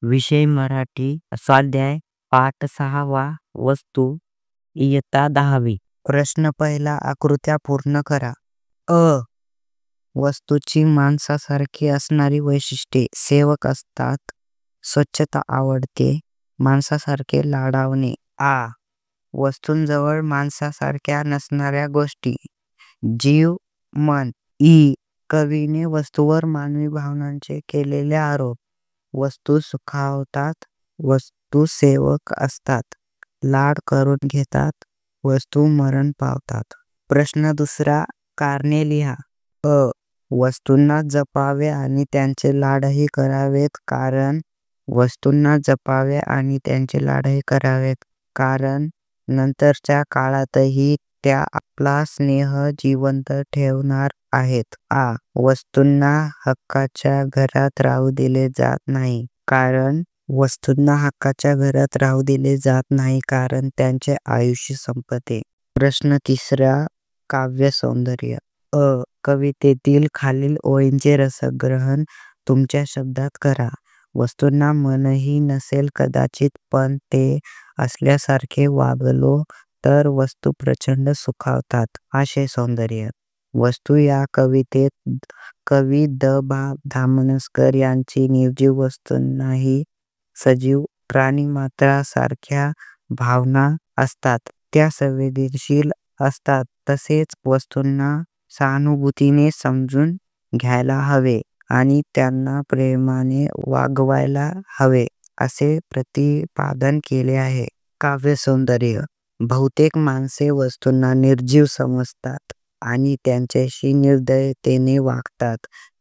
विषय मराठी स्वाध्याय पाठ 6वा वस्तू इयत्ता 10वी. प्रश्न पहिला. आकृत्या पूर्ण करा. अ. वस्तूची माणसासारखी असणारी वैशिष्ट्ये. सेवक असतात. स्वच्छता आवडते. माणसासारखे लाडावणे. आ. वस्तूंजवळ माणसासारख्या नसणाऱ्या गोष्टी. जीव, मन. इ. कवीने वस्तूवर मानवी भावनांचे केलेले आरोप. वस्तू सुखावतात. वस्तू सेवक असतात. लाड करून घेतात. वस्तू मरण पावतात. प्रश्न दुसरा. कारणे लिहा. अ. वस्तूंना जपावे आणि त्यांचे लाडही करावेत कारण वस्तूंना जपावे आणि त्यांचे लाडही करावेत कारण नंतरच्या काळातही त्या आपला स्नेह जिवंत ठेवणार आहेत. आ. वस्तूंना हक्काच्या घरात राहू दिले जात नाही कारण वस्तूंना हक्काच्या घरात राहू दिले जात नाही कारण त्यांचे आयुष्य संपते. प्रश्न तिसरा. काव्य सौंदर्य. अ. कवितेतील खालील ओळींचे रसग्रहण तुमच्या शब्दात करा. वस्तूंना मनही नसेल कदाचित पण ते असल्यासारखे वागलो तर वस्तू प्रचंड सुखावतात. आशय सौंदर्य. वस्तू या कवितेत कवी द. भा. धामणकर यांची निर्जीव वस्तूंनाही सजीव प्राणिमात्रासारख्या भावना असतात. त्या संवेदनशील असतात. तसेच वस्तूंना सहानुभूतीने समजून घ्यायला हवे आणि त्यांना प्रेमाने वागवायला हवे असे प्रतिपादन केले आहे. काव्य सौंदर्य. बहुतेक माणसे वस्तूंना निर्जीव समजतात आणि त्यांच्याशी निर्दयतेने वागतात.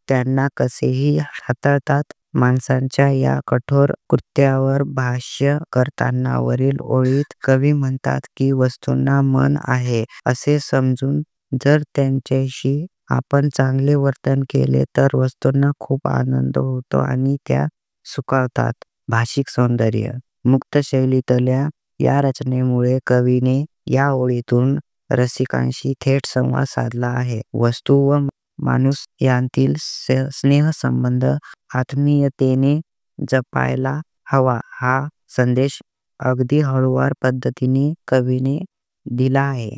त्यांना कसेही हाताळतात. माणसाच्या या कठोर कृत्यावर भाष्य करताना वरील ओळीत कवी म्हणतात की वस्तूंना मन आहे असे समजून जर त्यांच्याशी आपण चांगले वर्तन केले तर वस्तूंना खूप आनंद होतो आणि त्या सुखावतात. भाषिक सौंदर्य. मुक्त शैलीतल्या या रचनेमुळे कवीने या ओळीतून रसिकांशी थेट संवाद साधला आहे. वस्तू व माणूस यांतील स्नेहसंबंध आत्मीयतेने जपायला हवा हा संदेश अगदी हळूवार पद्धतीने कवीने दिला आहे.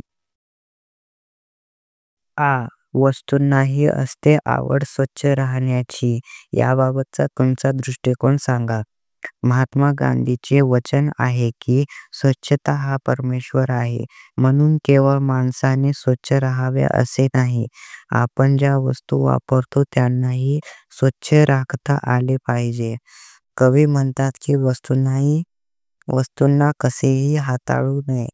आ. वस्तूंनाही असते आवड स्वच्छ राहण्याची. याबाबतचा तुमचा दृष्टिकोन सांगा. महात्मा गांधीचे वचन आहे की स्वच्छता हा परमेश्वर आहे म्हणून केवळ माणसाने स्वच्छ राहावे असे नाही. आपण ज्या वस्तू वापरतो त्यांनाही स्वच्छ राखता आले पाहिजे. कवी म्हणतात की वस्तूंना कसेही हाताळू नये.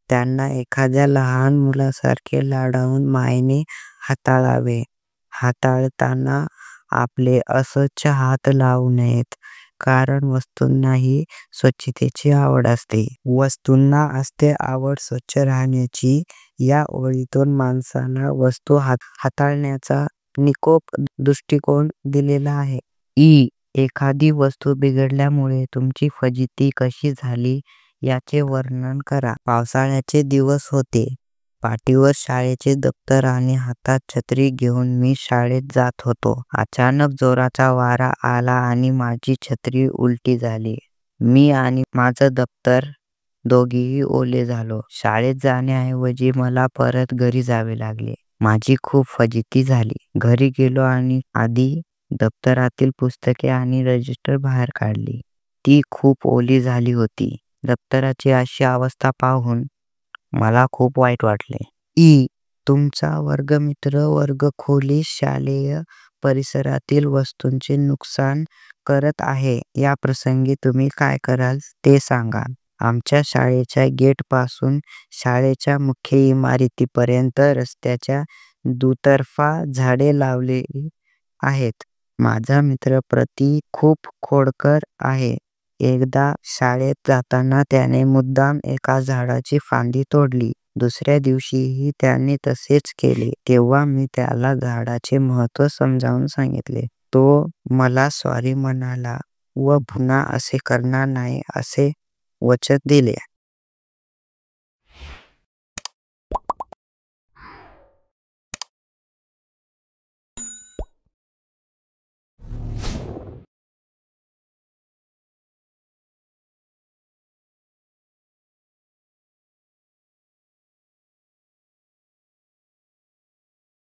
त्यांना एखाद्या लहान मुलासारखे लाडावून मायेने हाताळावे. हाताळताना आपले अस्वच्छ हात लावू नयेत कारण वस्तूंनाही स्वच्छतेची आवड असते. वस्तूंना असते आवड स्वच्छ राहण्याची. या ओळीतून माणसाला वस्तू हाताळण्याचा निकोप दृष्टिकोन दिलेला आहे. इ. एखादी वस्तू बिघडल्यामुळे तुमची फजिती कशी झाली याचे वर्णन करा. पावसाळ्याचे दिवस होते. पाठीवर शाळेचे दप्तर आणि हातात छत्री घेऊन मी शाळेत जात होतो. अचानक जोराचा वारा आला आणि माझी छत्री उलटी झाली. मी आणि माझं दप्तर दोघेही ओले झालो. शाळेत जाण्याऐवजी मला परत घरी जावे लागले. माझी खूप फजिती झाली. घरी गेलो आणि आधी दप्तरातील पुस्तके आणि रजिस्टर बाहेर काढली. ती खूप ओली झाली होती. दप्तराची अशी अवस्था पाहून मला खूप वाईट वाटले. इ. तुमचा वर्गमित्र वर्गखोलीत शालेय परिसरातील वस्तूंचे नुकसान करत आहे. या प्रसंगी तुम्ही काय कराल ते सांगा. आमच्या शाळेच्या गेटपासून शाळेच्या मुख्य इमारतीपर्यंत रस्त्याच्या दुतर्फा झाडे लावलेली आहेत. माझा मित्र प्रति खूप खोडकर आहे. एकदा शाळेत जाताना त्याने मुद्दाम एका झाडाची फांदी तोडली. दुसऱ्या दिवशीही त्याने तसेच केले. तेव्हा मी त्याला झाडाचे महत्त्व समजावून सांगितले. तो मला सॉरी म्हणाला व पुन्हा असे करणार नाही असे वचन दिले.